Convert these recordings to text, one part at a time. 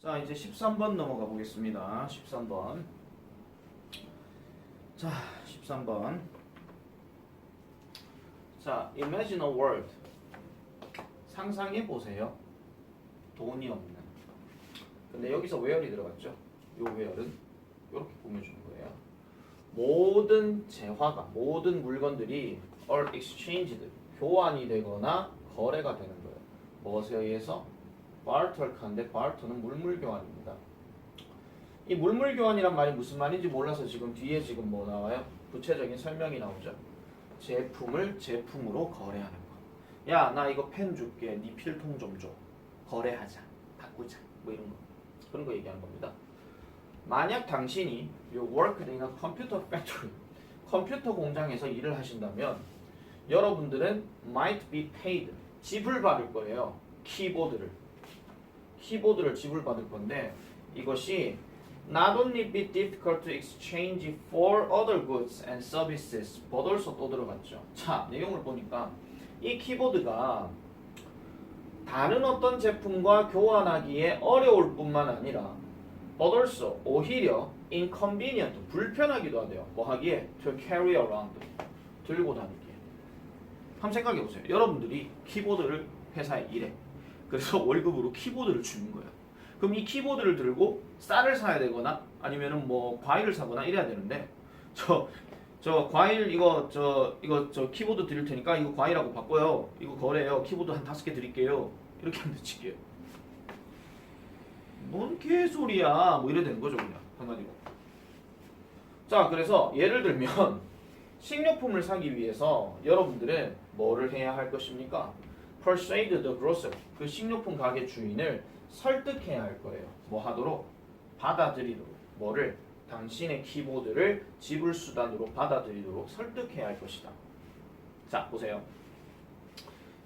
자, 이제 13번 넘어가 보겠습니다. 13번. 자, 13번. 자, imagine a world. 상상해 보세요. 돈이 없는. 근데 여기서 where이 들어갔죠? 요 where은 이렇게 꾸며주는 거예요. 모든 재화가, 모든 물건들이 are exchanged, 교환이 되거나 거래가 되는 거예요. 무엇에 의해서? barter인데 barter는 물물 교환입니다. 이 물물 교환이란 말이 무슨 말인지 몰라서 지금 뒤에 지금 뭐 나와요? 구체적인 설명이 나오죠. 제품을 제품으로 거래하는 거. 야, 나 이거 펜 줄게. 네 필통 좀 줘. 거래하자. 바꾸자. 뭐 이런 거. 그런 거 얘기하는 겁니다. 만약 당신이 you worked in a computer factory, 컴퓨터 공장에서 일을 하신다면 여러분들은 might be paid, 지불받을 거예요. 키보드를 지불받을 건데 이것이 not only be difficult to exchange for other goods and services, but also 또 들어갔죠. 자, 내용을 보니까 이 키보드가 다른 어떤 제품과 교환하기에 어려울 뿐만 아니라 but also 오히려 inconvenient, 불편하기도 하대요. 뭐 하기에? to carry around, 들고 다니기에. 한번 생각해 보세요. 여러분들이 키보드를 회사에 일해. 그래서 월급으로 키보드를 주는 거예요. 그럼 이 키보드를 들고 쌀을 사야 되거나 아니면은 뭐 과일을 사거나 이래야 되는데 저 과일 이거 키보드 드릴 테니까 이거 과일하고 바꿔요. 이거 거래요. 키보드 한 5개 드릴게요. 이렇게 하면 되지. 뭔 개소리야. 뭐 이래 되는 거죠, 그냥 한마디로. 자, 그래서 예를 들면 식료품을 사기 위해서 여러분들은 뭐를 해야 할 것입니까? persuade the grocer, 그 식료품 가게 주인을 설득해야 할 거예요. 뭐 하도록? 받아들이도록. 뭐를? 당신의 키보드를 지불 수단으로 받아들이도록 설득해야 할 것이다. 자, 보세요.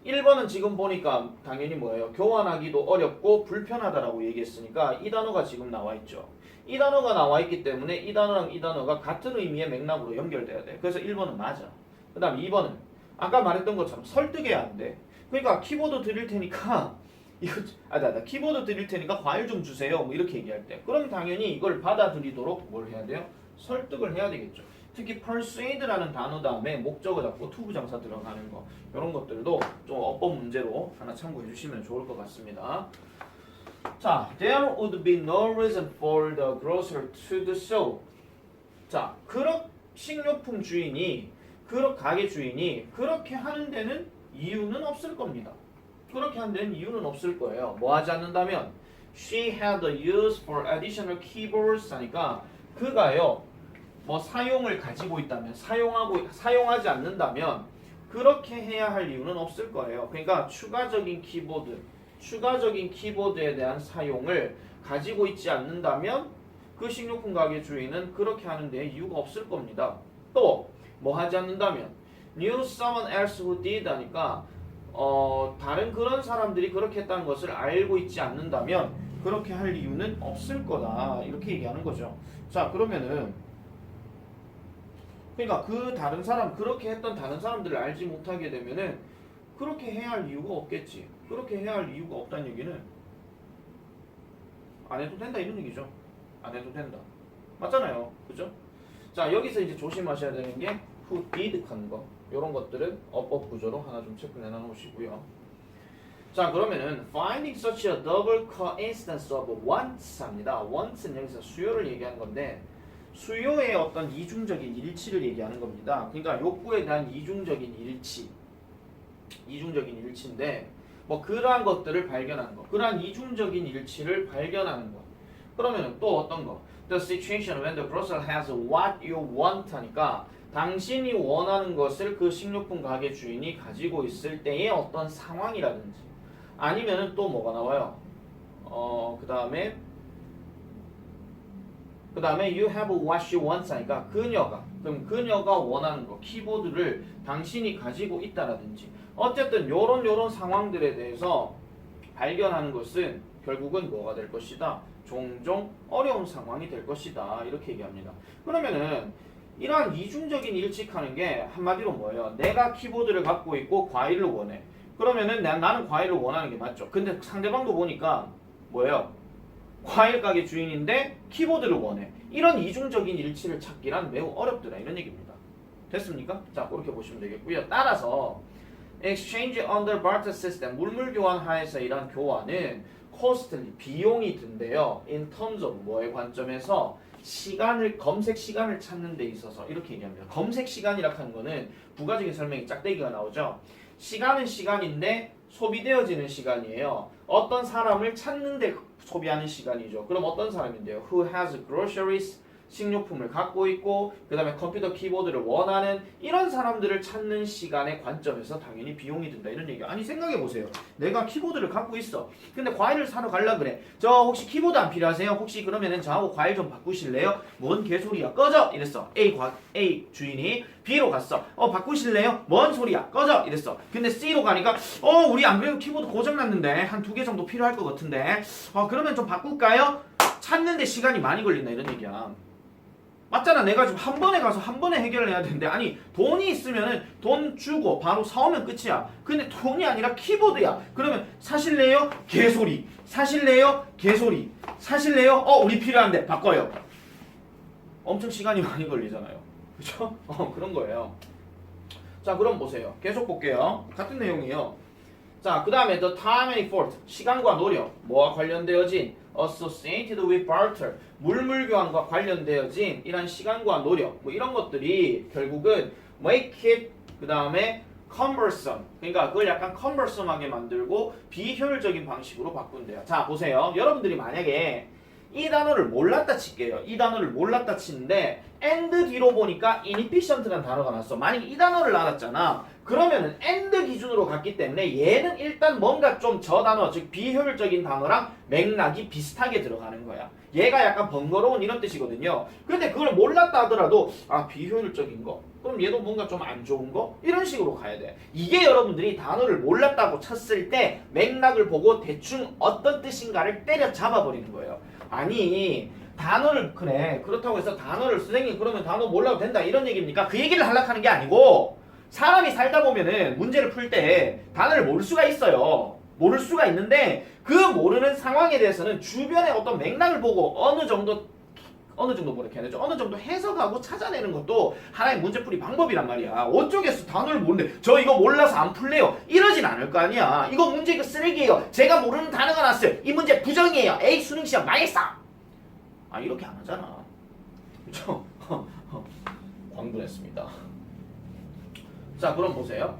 1번은 지금 보니까 당연히 뭐예요? 교환하기도 어렵고 불편하다라고 얘기했으니까 이 단어가 지금 나와 있죠. 이 단어가 나와 있기 때문에 이 단어랑 이 단어가 같은 의미의 맥락으로 연결돼야 돼. 그래서 1번은 맞아. 그 다음 2번은 아까 말했던 것처럼 설득해야 한대. 그러니까 키보드 드릴 테니까 나 키보드 드릴 테니까 과일 좀 주세요. 뭐 이렇게 얘기할 때. 그럼 당연히 이걸 받아들이도록 뭘 해야 돼요? 설득을 해야 되겠죠. 특히 persuade라는 단어 다음에 목적어 잡고 투부정사 들어가는 거. 이런 것들도 좀 어법 문제로 하나 참고해 주시면 좋을 것 같습니다. 자, there would be no reason for the grocer to do so. 자, 식료품 주인이, 가게 주인이 그렇게 하는 데는 이유는 없을 겁니다. 그렇게 하는 데는 이유는 없을 거예요. 뭐 하지 않는다면 she had a use for additional keyboards 하니까 그가요 뭐 사용을 가지고 있다면 사용하지 않는다면 그렇게 해야 할 이유는 없을 거예요. 그러니까 추가적인 키보드에 대한 사용을 가지고 있지 않는다면 그 식료품 가게 주인은 그렇게 하는 데 이유가 없을 겁니다. 또 뭐 하지 않는다면 knew someone else who did 하니까 다른 그런 사람들이 그렇게 했다는 것을 알고 있지 않는다면 그렇게 할 이유는 없을 거다. 이렇게 얘기하는 거죠. 자, 그러면은 그러니까 그렇게 했던 다른 사람들을 알지 못하게 되면은 그렇게 해야 할 이유가 없겠지. 그렇게 해야 할 이유가 없다는 얘기는 안 해도 된다 이런 얘기죠. 안 해도 된다. 맞잖아요. 그죠? 자, 여기서 이제 조심하셔야 되는 게 who did 하는 거. 이런 것들은 어법 구조로 하나 좀 체크해 놓으시고요. 자, 그러면은 finding such a double coincidence of wants 합니다. wants는 여기서 수요를 얘기하는 건데 수요의 어떤 이중적인 일치를 얘기하는 겁니다. 그러니까 욕구에 대한 이중적인 일치인데 뭐 그러한 것들을 발견하는 거. 그러한 이중적인 일치를 발견하는 거. 그러면은 또 어떤 거? The situation when the grocer has what you want 하니까 당신이 원하는 것을 그 식료품 가게 주인이 가지고 있을 때의 어떤 상황이라든지 아니면은 또 뭐가 나와요? 그 다음에 you have what she wants 하니까 그녀가 원하는 거 키보드를 당신이 가지고 있다라든지 어쨌든 요런 상황들에 대해서 발견하는 것은 결국은 뭐가 될 것이다? 종종 어려운 상황이 될 것이다. 이렇게 얘기합니다. 그러면은 이러한 이중적인 일치하는 게 한마디로 뭐예요? 내가 키보드를 갖고 있고 과일을 원해. 그러면은 나는 과일을 원하는 게 맞죠. 근데 상대방도 보니까 뭐예요? 과일 가게 주인인데 키보드를 원해. 이런 이중적인 일치를 찾기란 매우 어렵더라 이런 얘기입니다. 됐습니까? 자, 그렇게 보시면 되겠고요. 따라서 exchange under barter system 물물 교환 하에서 이런 교환은 costly 비용이 든대요. in terms of 뭐의 관점에서 검색 시간을 찾는 데 있어서 이렇게 얘기합니다. 검색 시간이라 하는 거는 부가적인 설명이 짝대기가 나오죠. 시간은 시간인데 소비되어지는 시간이에요. 어떤 사람을 찾는 데 소비하는 시간이죠. 그럼 어떤 사람인데요? Who has groceries 식료품을 갖고 있고 그 다음에 컴퓨터 키보드를 원하는 이런 사람들을 찾는 시간의 관점에서 당연히 비용이 든다 이런 얘기야. 아니 생각해보세요. 내가 키보드를 갖고 있어. 근데 과일을 사러 갈라 그래. 저 혹시 키보드 안 필요하세요? 혹시 그러면은 저하고 과일 좀 바꾸실래요? 뭔 개소리야 꺼져 이랬어. A 주인이 B로 갔어. 바꾸실래요? 뭔 소리야 꺼져 이랬어. 근데 C로 가니까 우리 안 그래도 키보드 고장났는데 한 2개 정도 필요할 것 같은데 그러면 좀 바꿀까요? 찾는데 시간이 많이 걸린다 이런 얘기야. 맞잖아. 내가 지금 한 번에 가서 한 번에 해결을 해야 되는데 아니 돈이 있으면은 돈 주고 바로 사오면 끝이야. 근데 돈이 아니라 키보드야. 그러면 사실래요? 개소리. 사실래요? 개소리. 사실래요? 우리 필요한데 바꿔요. 엄청 시간이 많이 걸리잖아요. 그쵸? 그런 거예요. 자, 그럼 보세요. 계속 볼게요. 같은 내용이에요. 자, 그 다음에 the time and effort 시간과 노력 뭐와 관련되어진 associated with barter 물물 교환과 관련되어진 이런 시간과 노력 뭐 이런 것들이 결국은 make it 그 다음에 cumbersome 그러니까 그걸 약간 cumbersome하게 만들고 비효율적인 방식으로 바꾼대요. 자, 보세요. 여러분들이 만약에 이 단어를 몰랐다 칠게요. 이 단어를 몰랐다 치는데 and 뒤로 보니까 inefficient라는 단어가 나왔어. 만약 이 단어를 알았잖아. 그러면은 and 기준으로 갔기 때문에 얘는 일단 뭔가 좀 저 단어 즉 비효율적인 단어랑 맥락이 비슷하게 들어가는 거야. 얘가 약간 번거로운 이런 뜻이거든요. 근데 그걸 몰랐다 하더라도 비효율적인 거 그럼 얘도 뭔가 좀 안 좋은 거 이런 식으로 가야 돼. 이게 여러분들이 단어를 몰랐다고 쳤을 때 맥락을 보고 대충 어떤 뜻인가를 때려잡아 버리는 거예요. 아니 단어를 그래 그렇다고 해서 단어를 선생님 그러면 단어 몰라도 된다 이런 얘기입니까? 그 얘기를 하려고 하는 게 아니고 사람이 살다 보면은 문제를 풀 때 단어를 모를 수가 있어요. 모를 수가 있는데 그 모르는 상황에 대해서는 주변의 어떤 맥락을 보고 어느 정도 뭐라 해야 되죠? 어느 정도 해석하고 찾아내는 것도 하나의 문제풀이 방법이란 말이야. 어쩌겠어 단어를 모르는데 저 이거 몰라서 안 풀래요 이러진 않을 거 아니야. 이거 문제 이거 쓰레기예요. 제가 모르는 단어가 나왔어요. 이 문제 부정이에요. 에이 수능 시험 망했어. 이렇게 안 하잖아. 그쵸? 광분했습니다. 자, 그럼 보세요.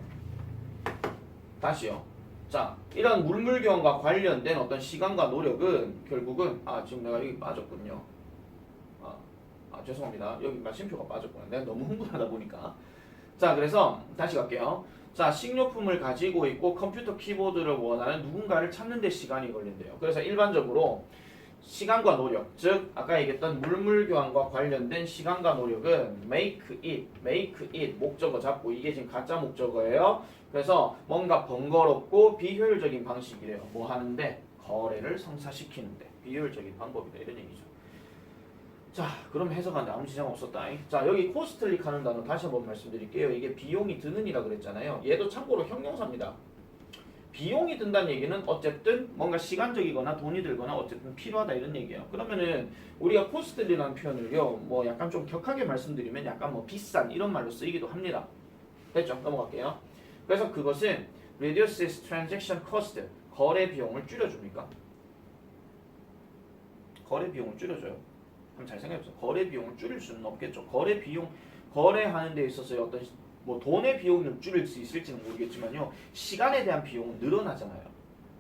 다시요. 자, 이런 물물교환과 관련된 어떤 시간과 노력은 결국은 지금 내가 여기 빠졌군요. 죄송합니다. 여기 마침표가 빠졌구나. 내가 너무 흥분하다 보니까. 자, 그래서 다시 갈게요. 자, 식료품을 가지고 있고 컴퓨터 키보드를 원하는 누군가를 찾는 데 시간이 걸린대요. 그래서 일반적으로 시간과 노력, 즉 아까 얘기했던 물물교환과 관련된 시간과 노력은 make it 목적어 잡고 이게 지금 가짜 목적어예요. 그래서 뭔가 번거롭고 비효율적인 방식이래요. 뭐 하는데? 거래를 성사시키는데 비효율적인 방법이다 이런 얘기죠. 자, 그럼 해석하는데 아무 지장 없었다. 자, 여기 코스틀릭 하는 단어 다시 한번 말씀드릴게요. 이게 비용이 드는이라 그랬잖아요. 얘도 참고로 형용사입니다. 비용이 든다는 얘기는 어쨌든 뭔가 시간적이거나 돈이 들거나 어쨌든 필요하다 이런 얘기예요. 그러면은 우리가 코스트리라는 표현을요 뭐 약간 좀 격하게 말씀드리면 약간 뭐 비싼 이런 말로 쓰이기도 합니다. 됐죠? 넘어갈게요. 그래서 그것은 reduces transaction cost 거래 비용을 줄여줍니까? 거래 비용을 줄여줘요. 한번 잘 생각해보세요. 거래 비용을 줄일 수는 없겠죠. 거래 비용 거래하는 데 있어서의 어떤 뭐 돈의 비용을 줄일 수 있을지는 모르겠지만요. 시간에 대한 비용은 늘어나잖아요.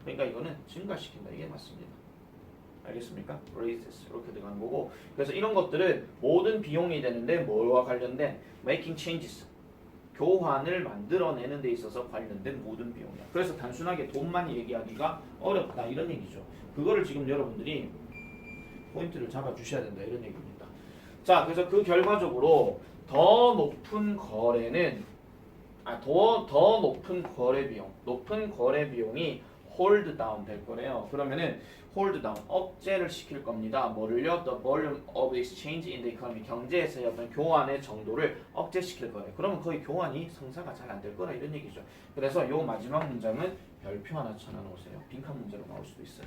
그러니까 이거는 증가시킨다. 이게 맞습니다. 알겠습니까? raises 이렇게 들어가는 거고 그래서 이런 것들은 모든 비용이 되는데 뭐와 관련된 making changes 교환을 만들어내는 데 있어서 관련된 모든 비용이야. 그래서 단순하게 돈만 얘기하기가 어렵다 이런 얘기죠. 그거를 지금 여러분들이 포인트를 잡아주셔야 된다 이런 얘기입니다. 자, 그래서 그 결과적으로 더 높은 거래는 더 높은 거래 비용이 hold down 될 거래요. 그러면은 hold down 억제를 시킬 겁니다. 뭐를요? The volume of exchange in the economy 경제에서의 어떤 교환의 정도를 억제시킬 거예요. 그러면 거의 교환이 성사가 잘 안 될 거라 이런 얘기죠. 그래서 요 마지막 문장은 별표 하나 쳐놔 놓으세요. 빈칸 문제로 나올 수도 있어요.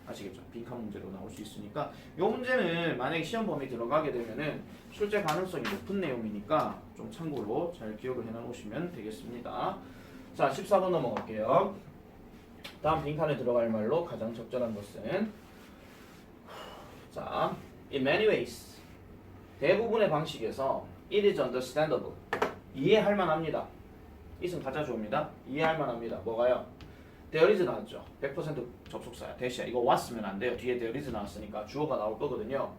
아시겠죠? 빈칸 문제로 나올 수 있으니까 이 문제는 만약에 시험 범위 들어가게 되면은 출제 가능성이 높은 내용이니까 좀 참고로 잘 기억을 해놓으시면 되겠습니다. 자, 14번 넘어갈게요. 다음 빈칸에 들어갈 말로 가장 적절한 것은 자, in many ways 대부분의 방식에서 it is understandable 이해할 만합니다. it은 가짜 주어입니다. 이해할 만합니다. 뭐가요? there is 나왔죠. 100% 접속사야. 대시야. 이거 왔으면 안 돼요. 뒤에 there is 나왔으니까 주어가 나올 거거든요.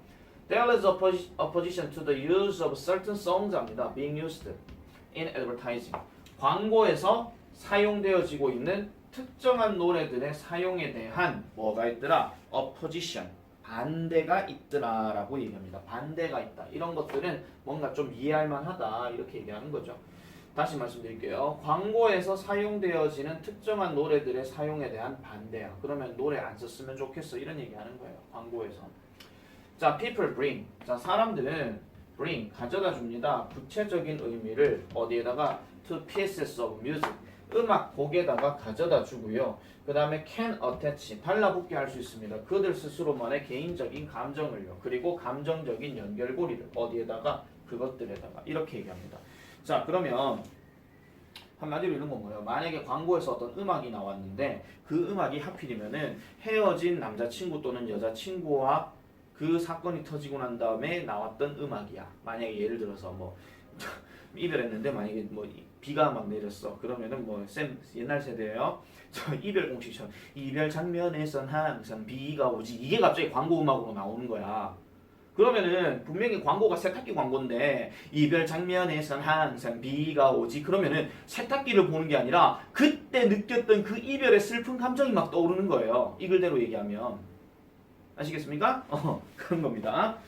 There is opposition to the use of certain songs 합니다. being used in advertising. 광고에서 사용되어지고 있는 특정한 노래들의 사용에 대한 뭐가 있더라? opposition. 반대가 있더라라고 얘기합니다. 반대가 있다. 이런 것들은 뭔가 좀 이해할 만하다. 이렇게 얘기하는 거죠. 다시 말씀드릴게요. 광고에서 사용되어지는 특정한 노래들의 사용에 대한 반대야. 그러면 노래 안 썼으면 좋겠어. 이런 얘기하는 거예요. 광고에서. 자, people bring. 자, 사람들은 bring 가져다 줍니다. 구체적인 의미를 어디에다가 to pieces of music. 음악 곡에다가 가져다 주고요. 그 다음에 can attach 달라붙게 할 수 있습니다. 그들 스스로만의 개인적인 감정을요. 그리고 감정적인 연결고리를 어디에다가 그것들에다가 이렇게 얘기합니다. 자, 그러면 한마디로 이런 건 뭐예요? 만약에 광고에서 어떤 음악이 나왔는데 그 음악이 하필이면은 헤어진 남자친구 또는 여자친구와 그 사건이 터지고 난 다음에 나왔던 음악이야. 만약에 예를 들어서 뭐 이별했는데 만약에 뭐 비가 막 내렸어. 그러면은 뭐 옛날 세대예요. 저 이별 공식처럼 이별 장면에선 항상 비가 오지. 이게 갑자기 광고 음악으로 나오는 거야. 그러면은 분명히 광고가 세탁기 광고인데 이별 장면에선 항상 비가 오지. 그러면은 세탁기를 보는 게 아니라 그때 느꼈던 그 이별의 슬픈 감정이 막 떠오르는 거예요. 이 글대로 얘기하면 아시겠습니까? 그런 겁니다.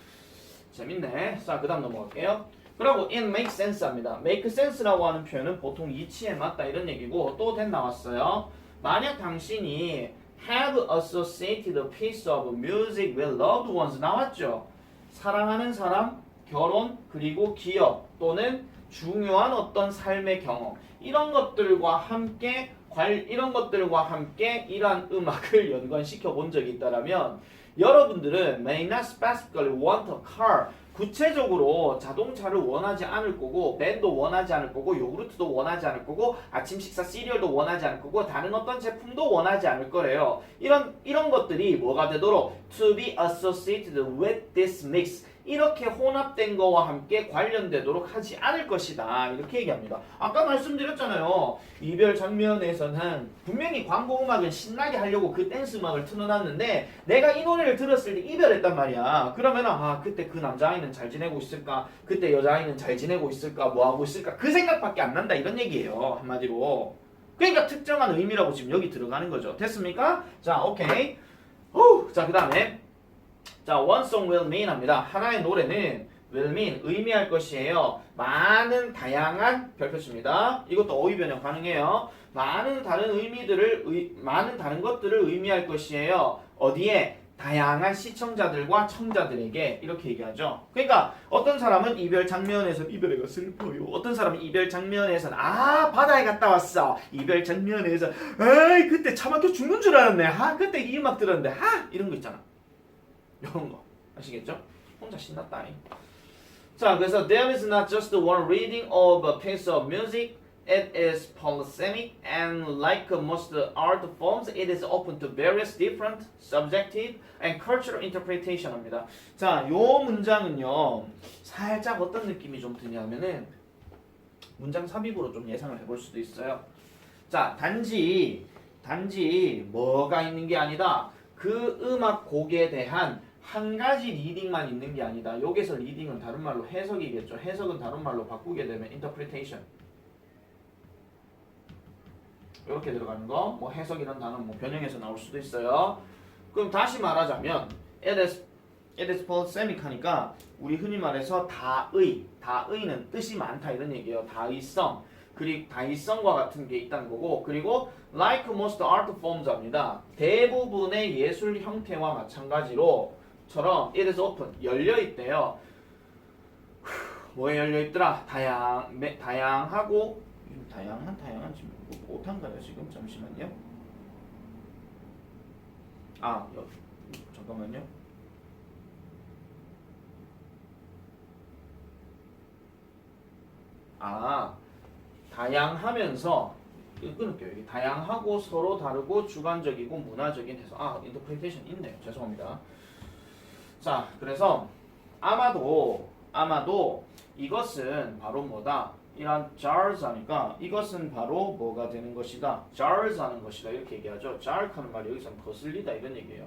재밌네. 자, 그 다음 넘어갈게요. 그리고 it makes sense 합니다. make sense라고 하는 표현은 보통 이치에 맞다 이런 얘기고 또 then 나왔어요. 만약 당신이 have associated a piece of music with loved ones 나왔죠. 사랑하는 사람, 결혼, 그리고 기업 또는 중요한 어떤 삶의 경험 이런 것들과 함께 이러한 음악을 연관시켜 본 적이 있다라면 여러분들은 may not specifically want a car 구체적으로 자동차를 원하지 않을 거고 밴도 원하지 않을 거고 요구르트도 원하지 않을 거고 아침 식사 시리얼도 원하지 않을 거고 다른 어떤 제품도 원하지 않을 거래요. 이런 것들이 뭐가 되도록 to be associated with this mix 이렇게 혼합된 거와 함께 관련되도록 하지 않을 것이다. 이렇게 얘기합니다. 아까 말씀드렸잖아요. 이별 장면에서는 분명히 광고 음악은 신나게 하려고 그 댄스 음악을 틀어놨는데 내가 이 노래를 들었을 때 이별했단 말이야. 그러면 그때 그 남자아이는 잘 지내고 있을까? 그때 여자아이는 잘 지내고 있을까? 뭐하고 있을까? 그 생각밖에 안 난다. 이런 얘기예요. 한마디로. 그러니까 특정한 의미라고 지금 여기 들어가는 거죠. 됐습니까? 자, 오케이. 자, 그 다음에 자, one song will mean 합니다. 하나의 노래는 will mean 의미할 것이에요. 많은 다양한 별표치입니다. 이것도 어휘 변형 가능해요. 많은 다른 것들을 의미할 것이에요. 어디에? 다양한 시청자들과 청자들에게 이렇게 얘기하죠. 그러니까 어떤 사람은 이별 장면에서 이별애가 슬퍼요. 어떤 사람은 이별 장면에서는 바다에 갔다 왔어. 이별 장면에서 에이 그때 차 막혀 죽는 줄 알았네. 그때 이 음악 들었는데 이런 거 있잖아. 이런 거 아시겠죠? 혼자 신났다. 자, 그래서 there is not just one reading of a piece of music. It is polysemic and like most art forms, it is open to various different subjective and cultural interpretation 합니다. 자, 요 문장은요 살짝 어떤 느낌이 좀 드냐면은 문장 삽입으로 좀 예상을 해볼 수도 있어요. 자, 단지 뭐가 있는 게 아니다. 그 음악 곡에 대한 한 가지 리딩만 있는 게 아니다. 여기서 리딩은 다른 말로 해석이겠죠. 해석은 다른 말로 바꾸게 되면 interpretation. 이렇게 들어가는 거, 뭐 해석이라는 단어 뭐 변형해서 나올 수도 있어요. 그럼 다시 말하자면 it is polysemic 하니까 우리 흔히 말해서 다의는 뜻이 많다 이런 얘기예요. 다의성. 그리고 다의성과 같은 게 있다는 거고 그리고 like most art forms 합니다. 대부분의 예술 형태와 마찬가지로 처럼 it is open 열려 있대요. 뭐에 열려 있더라? 다양하고 다양한 지금 못한가요 지금 잠시만요. 잠깐만요. 다양하면서 이거 끊을게요. 여기 다양하고 서로 다르고 주관적이고 문화적인 해석. 인터프리테이션 있네요. 죄송합니다. 자, 그래서 아마도 이것은 바로 뭐다? 이런 jars 하니까 이것은 바로 뭐가 되는 것이다. jars 하는 것이다. 이렇게 얘기하죠. jar 하는 말이 여기서는 거슬리다 이런 얘기예요.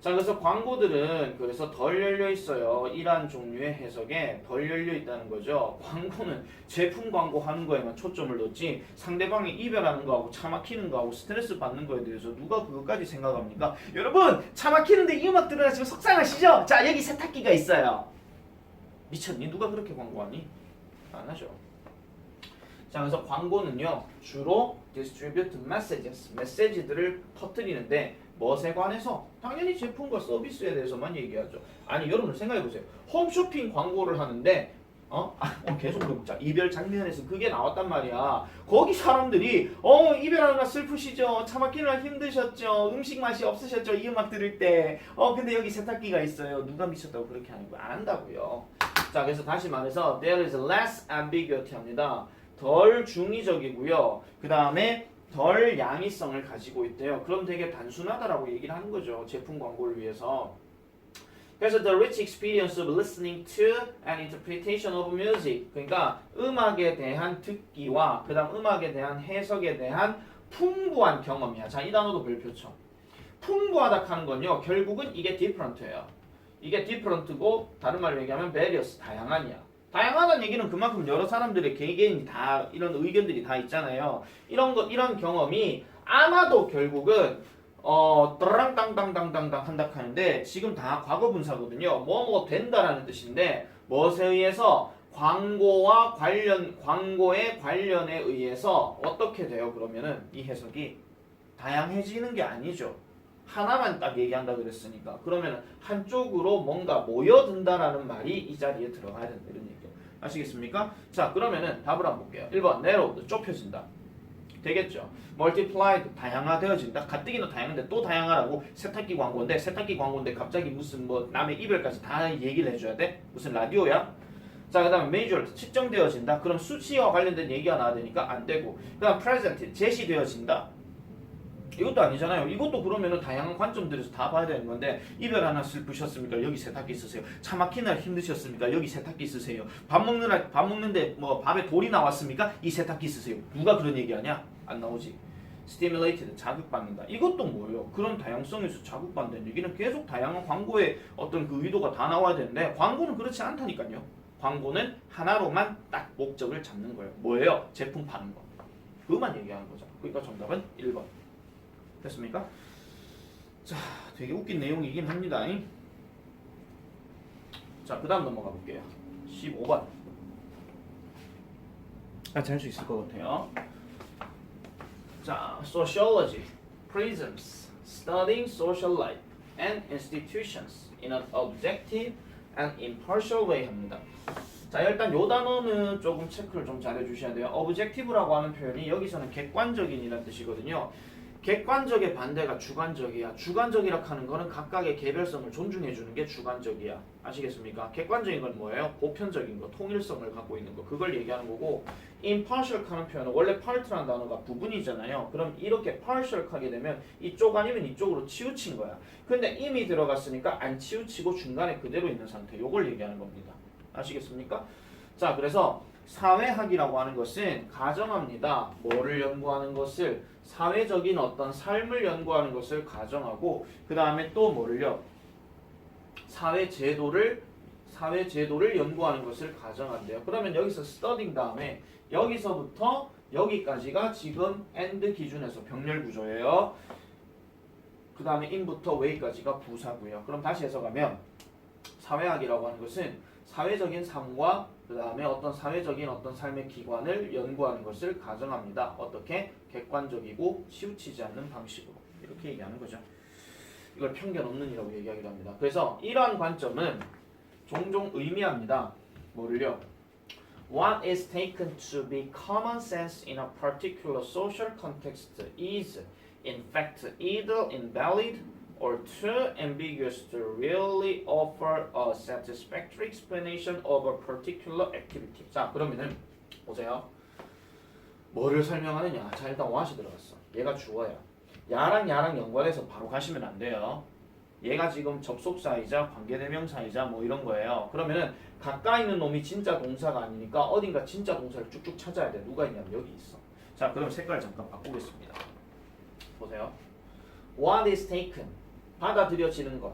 자, 그래서 광고들은 그래서 덜 열려 있어요. 이러한 종류의 해석에 덜 열려 있다는 거죠. 광고는 제품 광고 하는 거에만 초점을 뒀지 상대방이 이별하는 거하고 차 막히는 거하고 스트레스 받는 거에 대해서 누가 그것까지 생각합니까? 여러분, 차 막히는데 이 음악 들으라 지금 속상하시죠? 자, 여기 세탁기가 있어요. 미쳤니? 누가 그렇게 광고하니? 안 하죠. 자, 그래서 광고는요 주로 distribute messages, 메시지들을 퍼뜨리는데 무엇에 관해서? 당연히 제품과 서비스에 대해서만 얘기하죠. 아니, 여러분 생각해보세요. 홈쇼핑 광고를 하는데 계속 물어보자. 이별 장면에서 그게 나왔단 말이야. 거기 사람들이 이별하느라 슬프시죠? 차 막히느라 힘드셨죠? 음식 맛이 없으셨죠? 이 음악 들을 때 근데 여기 세탁기가 있어요. 누가 미쳤다고 그렇게 하는 거야? 안 한다고요. 자, 그래서 다시 말해서 there is less ambiguity 합니다. 덜 중의적이고요. 그 다음에 덜 양의성을 가지고 있대요. 그럼 되게 단순하다라고 얘기를 하는 거죠. 제품 광고를 위해서. 그래서 the rich experience of listening to and interpretation of music. 그러니까 음악에 대한 듣기와 그 다음 음악에 대한 해석에 대한 풍부한 경험이야. 자, 이 단어도 별표죠. 풍부하다 하는 건요. 결국은 이게 different예요. 이게 different고 다른 말로 얘기하면 various, 다양한이야. 다양하다는 얘기는 그만큼 여러 사람들의 개개인이 다 이런 의견들이 다 있잖아요. 이런 경험이 아마도 결국은 땅땅땅땅땅땅 한다 하는데 지금 다 과거 분사거든요. 뭐뭐 된다라는 뜻인데 무엇에 의해서 광고의 관련에 의해서 어떻게 돼요? 그러면은 이 해석이 다양해지는 게 아니죠. 하나만 딱 얘기한다 그랬으니까 그러면 한쪽으로 뭔가 모여든다라는 말이 이 자리에 들어가야 된다 이런 얘기예요. 아시겠습니까? 자, 그러면은 답을 한번 볼게요. 1번 narrowed, 좁혀진다. 되겠죠. multiplied, 다양화되어진다. 가뜩이나 다양한데 또 다양하라고. 세탁기 광고인데 갑자기 무슨 뭐 남의 이별까지 다 얘기를 해줘야 돼? 무슨 라디오야? 자, 그 다음에 measured, 측정되어진다. 그럼 수치와 관련된 얘기가 나와야 되니까 안 되고. 그 다음 present, 제시되어진다. 이것도 아니잖아요. 이것도 그러면은 다양한 관점들에서 다 봐야 되는 건데 이별하나 슬프셨습니까? 여기 세탁기 있으세요. 차 막히느라 힘드셨습니까? 여기 세탁기 있으세요. 밥 먹는데 뭐 밥에 돌이 나왔습니까? 이 세탁기 있으세요. 누가 그런 얘기하냐? 안 나오지. stimulated, 자극받는다. 이것도 뭐예요? 그런 다양성에서 자극받는 얘기는 계속 다양한 광고의 어떤 그 의도가 다 나와야 되는데 광고는 그렇지 않다니까요. 광고는 하나로만 딱 목적을 잡는 거예요. 뭐예요? 제품 파는 거. 그것만 얘기하는 거죠. 그러니까 정답은 1번. 됐습니까? 자, 되게 웃긴 내용이긴 합니다. 자, 그 다음 넘어가 볼게요. 15번. 같이 할 수 있을 것 같아요. 자, sociology, prisms, studying social life and institutions in an objective and impartial way 합니다. 자, 일단 요 단어는 조금 체크를 좀 잘 해주셔야 돼요. objective라고 하는 표현이 여기서는 객관적인이라는 뜻이거든요. 객관적의 반대가 주관적이야. 주관적이라 하는 거는 각각의 개별성을 존중해 주는 게 주관적이야. 아시겠습니까? 객관적인 건 뭐예요? 보편적인 거, 통일성을 갖고 있는 거. 그걸 얘기하는 거고 impartial 하는 표현은 원래 part라는 단어가 부분이잖아요. 그럼 이렇게 partial 하게 되면 이쪽 아니면 이쪽으로 치우친 거야. 근데 이미 들어갔으니까 안 치우치고 중간에 그대로 있는 상태. 요걸 얘기하는 겁니다. 아시겠습니까? 자, 그래서 사회학이라고 하는 것은 가정합니다. 뭐를 연구하는 것을 사회적인 어떤 삶을 연구하는 것을 가정하고 그 다음에 또 뭐를요? 사회 제도를 연구하는 것을 가정한대요. 그러면 여기서 studying 다음에 여기서부터 여기까지가 지금 and 기준에서 병렬 구조예요. 그 다음에 in부터 way까지가 부사고요. 그럼 다시 해석하면 사회학이라고 하는 것은 사회적인 삶과 그 다음에 어떤 사회적인 어떤 삶의 기관을 연구하는 것을 가정합니다. 어떻게? 객관적이고 치우치지 않는 방식으로. 이렇게 얘기하는 거죠. 이걸 편견 없는 이라고 얘기하기도 합니다. 그래서 이러한 관점은 종종 의미합니다. 뭐를요? What is taken to be common sense in a particular social context is in fact either invalid or too ambiguous to really offer a satisfactory explanation of a particular activity. 자, 그러면은 보세요. 뭐를 설명하느냐? 자, 일단 what이 들어갔어. 얘가 주어야. 야랑 연관해서 바로 가시면 안 돼요. 얘가 지금 접속사이자 관계대명사이자 뭐 이런 거예요. 그러면은 가까이 있는 놈이 진짜 동사가 아니니까 어딘가 진짜 동사를 쭉쭉 찾아야 돼. 누가 있냐면 여기 있어. 자, 그럼 색깔 잠깐 바꾸겠습니다. 보세요. What is taken? 받아들여지는 것.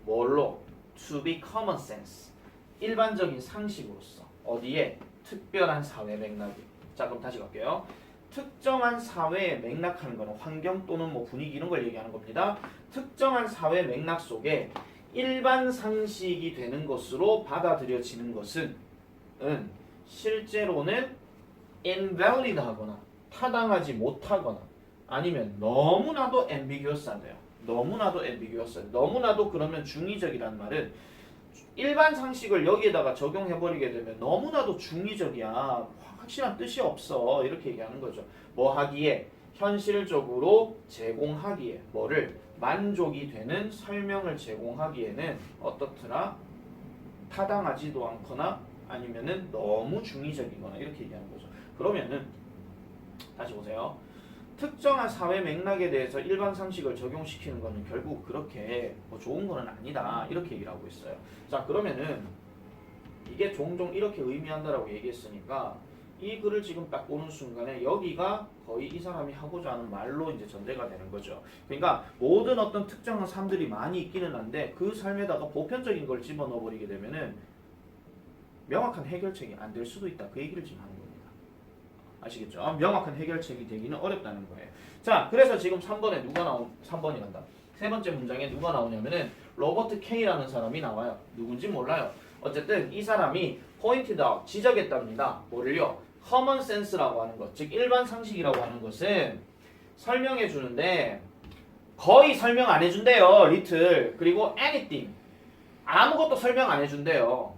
뭘로? To be common sense. 일반적인 상식으로서. 어디에? 특별한 사회 맥락이. 자, 그럼 다시 갈게요. 특정한 사회에 맥락하는 것은 환경 또는 뭐 분위기 이런 걸 얘기하는 겁니다. 특정한 사회 맥락 속에 일반 상식이 되는 것으로 받아들여지는 것은 실제로는 invalid 하거나 타당하지 못하거나 아니면 너무나도 ambiguous한데요. 너무나도 ambiguous. 너무나도 그러면 중의적이라는 말은 일반 상식을 여기에다가 적용해버리게 되면 너무나도 중의적이야. 확실한 뜻이 없어. 이렇게 얘기하는 거죠. 뭐 하기에? 현실적으로 제공하기에. 뭐를? 만족이 되는 설명을 제공하기에는 어떻더라? 타당하지도 않거나 아니면은 너무 중의적이거나 이렇게 얘기하는 거죠. 그러면은 다시 보세요. 특정한 사회 맥락에 대해서 일반 상식을 적용시키는 거는 결국 그렇게 뭐 좋은 거는 아니다. 이렇게 얘기를 하고 있어요. 자, 그러면은 이게 종종 이렇게 의미한다라고 얘기했으니까 이 글을 지금 딱 보는 순간에 여기가 거의 이 사람이 하고자 하는 말로 이제 전제가 되는 거죠. 그러니까 모든 어떤 특정한 삶들이 많이 있기는 한데 그 삶에다가 보편적인 걸 집어넣어 버리게 되면은 명확한 해결책이 안 될 수도 있다. 그 얘기를 지금 하는 겁니다. 아시겠죠? 명확한 해결책이 되기는 어렵다는 거예요. 자, 그래서 지금 3번에 누가 3번이란다. 세 번째 문장에 누가 나오냐면은 로버트 K라는 사람이 나와요. 누군지 몰라요. 어쨌든 이 사람이 pointed out, 지적했답니다. 뭐를요? common sense라고 하는 것, 즉 일반 상식이라고 하는 것은 설명해 주는데 거의 설명 안 해준대요. little. 그리고 anything. 아무것도 설명 안 해준대요.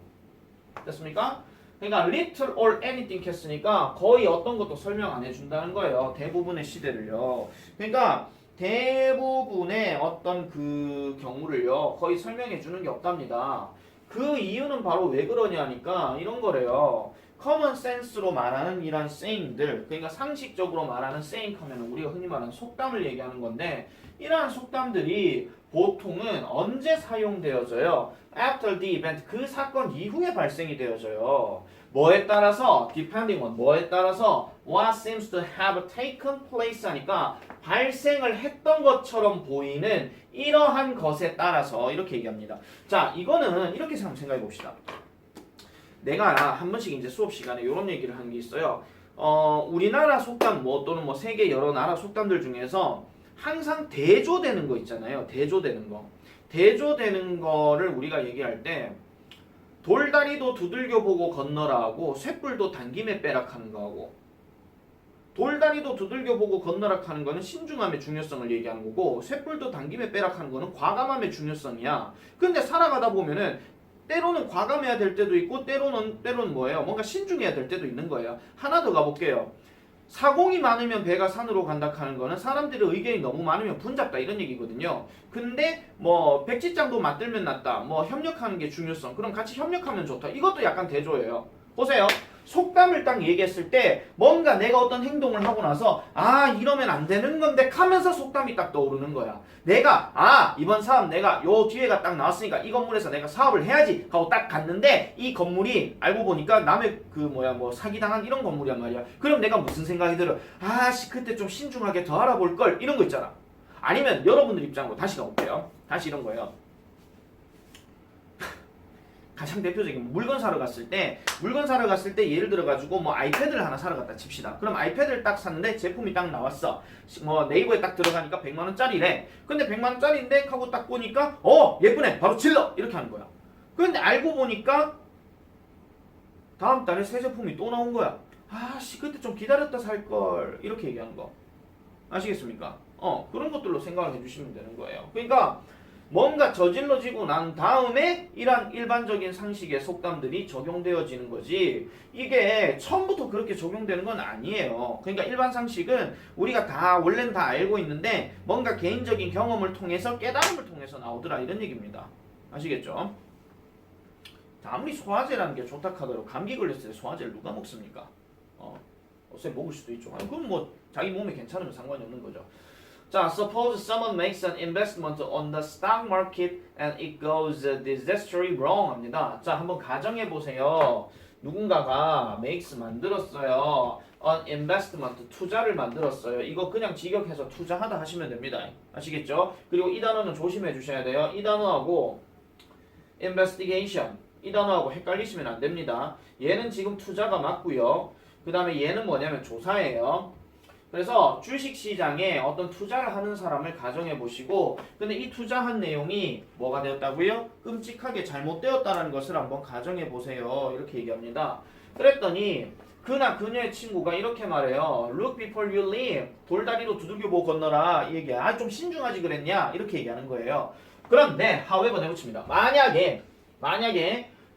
됐습니까? 그러니까 little or anything 했으니까 거의 어떤 것도 설명 안 해준다는 거예요. 대부분의 시대를요. 그러니까 대부분의 어떤 그 경우를요. 거의 설명해 주는 게 없답니다. 그 이유는 바로 왜 그러냐니까 이런 거래요. common sense로 말하는 이런 saying들, 그러니까 상식적으로 말하는 saying 하면 우리가 흔히 말하는 속담을 얘기하는 건데 이러한 속담들이 보통은 언제 사용되어져요? after the event, 그 사건 이후에 발생이 되어져요. 뭐에 따라서? depending on, 뭐에 따라서? what seems to have taken place 하니까 발생을 했던 것처럼 보이는 이러한 것에 따라서 이렇게 얘기합니다. 자, 이거는 이렇게 생각해 봅시다. 내가 한 번씩 이제 수업 시간에 이런 얘기를 하는 게 있어요. 우리나라 속담 뭐 또는 뭐 세계 여러 나라 속담들 중에서 항상 대조되는 거 있잖아요. 대조되는 거. 대조되는 거를 우리가 얘기할 때 돌다리도 두들겨 보고 건너라 하고 쇳불도 당김에 빼라 하는 거하고 돌다리도 두들겨 보고 건너라 하는 거는 신중함의 중요성을 얘기하는 거고 쇳불도 당김에 빼라 하는 거는 과감함의 중요성이야. 근데 살아가다 보면은 때로는 과감해야 될 때도 있고 때로는 뭐예요? 뭔가 신중해야 될 때도 있는 거예요. 하나 더 가볼게요. 사공이 많으면 배가 산으로 간다 하는 거는 사람들의 의견이 너무 많으면 분잡다 이런 얘기거든요. 근데 뭐 백지장도 맞들면 낫다. 뭐 협력하는 게 중요성. 그럼 같이 협력하면 좋다. 이것도 약간 대조예요. 보세요. 속담을 딱 얘기했을 때 뭔가 내가 어떤 행동을 하고 나서 아 이러면 안 되는 건데 하면서 속담이 딱 떠오르는 거야. 내가 이번 사업 내가 요 기회가 딱 나왔으니까 이 건물에서 내가 사업을 해야지 하고 딱 갔는데 이 건물이 알고 보니까 남의 뭐 사기당한 이런 건물이란 말이야. 그럼 내가 무슨 생각이 들어? 아씨 그때 좀 신중하게 더 알아볼 걸 이런 거 있잖아. 아니면 여러분들 입장으로 다시 가볼게요. 다시 이런 거예요. 가장 대표적인 물건 사러 갔을 때 예를 들어 가지고 뭐 아이패드를 하나 사러 갔다 칩시다. 그럼 아이패드를 딱 샀는데 제품이 딱 나왔어. 뭐 네이버에 딱 들어가니까 100만 원짜리래. 근데 100만 원짜리인데 하고 딱 보니까 예쁘네. 바로 질러. 이렇게 하는 거야. 그런데 알고 보니까 다음 달에 새 제품이 또 나온 거야. 아씨 그때 좀 기다렸다 살 걸. 이렇게 얘기하는 거. 아시겠습니까? 그런 것들로 생각을 해 주시면 되는 거예요. 그러니까 뭔가 저질러지고 난 다음에 이러한 일반적인 상식의 속담들이 적용되어지는 거지 이게 처음부터 그렇게 적용되는 건 아니에요. 그러니까 일반 상식은 우리가 다 원래는 다 알고 있는데 뭔가 개인적인 경험을 통해서 깨달음을 통해서 나오더라 이런 얘기입니다. 아시겠죠? 아무리 소화제라는 게 좋다 하더라도 감기 걸렸을 때 소화제를 누가 먹습니까? 어차피 먹을 수도 있죠. 그럼 뭐 자기 몸에 괜찮으면 상관이 없는 거죠. 자, suppose someone makes an investment on the stock market and it goes disastrously wrong 합니다. 자, 한번 가정해 보세요. 누군가가 makes 만들었어요. an investment 투자를 만들었어요. 이거 그냥 직역해서 투자하다 하시면 됩니다. 아시겠죠? 그리고 이 단어는 조심해 주셔야 돼요. 이 단어하고 investigation 이 단어하고 헷갈리시면 안 됩니다. 얘는 지금 투자가 맞고요. 그 다음에 얘는 뭐냐면 조사예요. 그래서 주식시장에 어떤 투자를 하는 사람을 가정해 보시고 근데 이 투자한 내용이 뭐가 되었다고요? 끔찍하게 잘못되었다는 것을 한번 가정해 보세요. 이렇게 얘기합니다. 그랬더니 그나 그녀의 친구가 이렇게 말해요. Look before you leap. 돌다리로 두들겨 보고 건너라. 이 얘기야. 아, 좀 신중하지 그랬냐? 이렇게 얘기하는 거예요. 그런데 however 내붙입니다. 만약에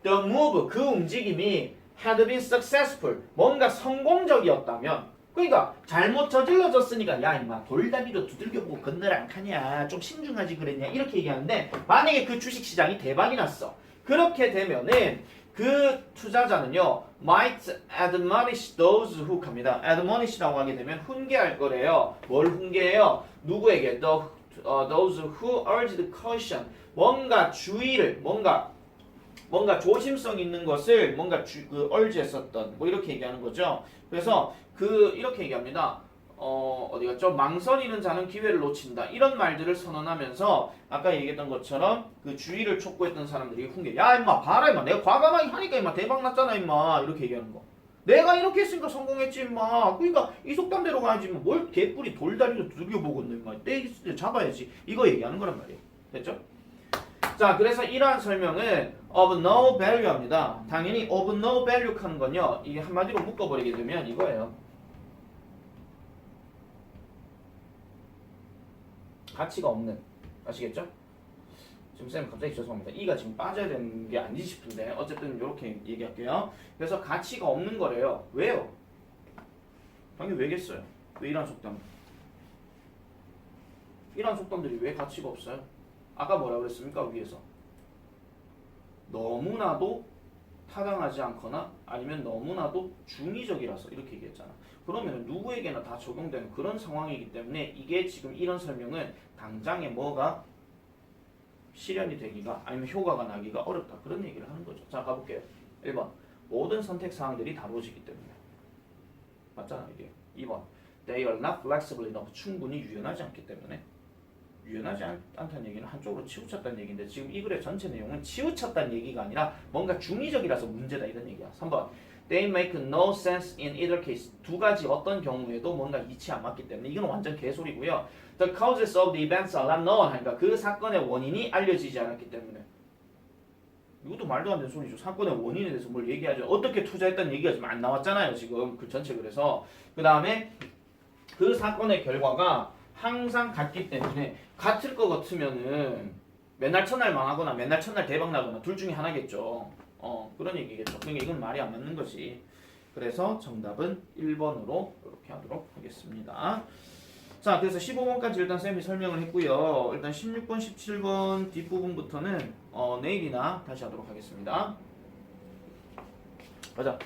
the move 그 움직임이 had been successful 뭔가 성공적이었다면 그러니까 잘못 저질러졌으니까 야 임마 돌다리로 두들겨보고 건너라 안 하냐 좀 신중하지 그랬냐 이렇게 얘기하는데 만약에 그 주식시장이 대박이 났어 그렇게 되면은 그 투자자는요 might admonish those who 합니다. admonish라고 하게 되면 훈계할 거래요. 뭘 훈계해요? 누구에게? those who urged caution 뭔가 주의를 뭔가 조심성 있는 것을 뭔가 urge했었던 뭐 이렇게 얘기하는 거죠. 그래서 이렇게 얘기합니다. 어디 갔죠? 망설이는 자는 기회를 놓친다. 이런 말들을 선언하면서 아까 얘기했던 것처럼 그 주의를 촉구했던 사람들이 훈계. 야 임마 봐라 임마 내가 과감하게 하니까 임마 대박 났잖아 임마 이렇게 얘기하는 거. 내가 이렇게 했으니까 성공했지 임마. 그러니까 이 속담대로 가야지 임마. 뭘 개뿔이 돌다리로 두들겨보고 있는 임마. 때 있을 때 잡아야지. 이거 얘기하는 거란 말이에요. 됐죠? 자, 그래서 이러한 설명은 of no value 합니다. 당연히 of no value 하는 건요. 이게 한마디로 묶어버리게 되면 이거예요. 가치가 없는. 아시겠죠? 지금 쌤 갑자기 죄송합니다. 이가 지금 빠져야 되는 게 아니지 싶은데 어쨌든 이렇게 얘기할게요. 그래서 가치가 없는 거래요. 왜요? 당연히 왜겠어요? 왜 이런 속담? 이런 속담들이 왜 가치가 없어요? 아까 뭐라 그랬습니까? 위에서 너무나도 타당하지 않거나 아니면 너무나도 중의적이라서 이렇게 얘기했잖아. 그러면 누구에게나 다 적용되는 그런 상황이기 때문에 이게 지금 이런 설명은 당장에 뭐가 실현이 되기가 아니면 효과가 나기가 어렵다. 그런 얘기를 하는 거죠. 자, 가볼게요. 1번 모든 선택 사항들이 다루어지기 때문에 맞잖아 이게. 2번 They are not flexible enough 충분히 유연하지 않기 때문에 유연하지 않다는 얘기는 한쪽으로 치우쳤다는 얘기인데 지금 이 글의 전체 내용은 치우쳤다는 얘기가 아니라 뭔가 중의적이라서 문제다 이런 얘기야. 3번 They make no sense in either case 두 가지 어떤 경우에도 뭔가 이치 안 맞기 때문에 이건 완전 개소리고요. The causes of the events are not known 하니까 그 사건의 원인이 알려지지 않았기 때문에 이것도 말도 안 되는 소리죠. 사건의 원인에 대해서 뭘 얘기하죠. 어떻게 투자했다는 얘기가 지금 안 나왔잖아요. 지금 그 전체 그래서 그 다음에 그 사건의 결과가 항상 같기 때문에 같을 것 같으면은 맨날 첫날 망하거나 맨날 첫날 대박 나거나 둘 중에 하나겠죠. 그런 얘기겠죠. 그러니까 이건 말이 안 맞는 거지. 그래서 정답은 1번으로 이렇게 하도록 하겠습니다. 자, 그래서 15번까지 일단 쌤이 설명을 했고요. 일단 16번, 17번 뒷부분부터는 내일이나 다시 하도록 하겠습니다. 가자.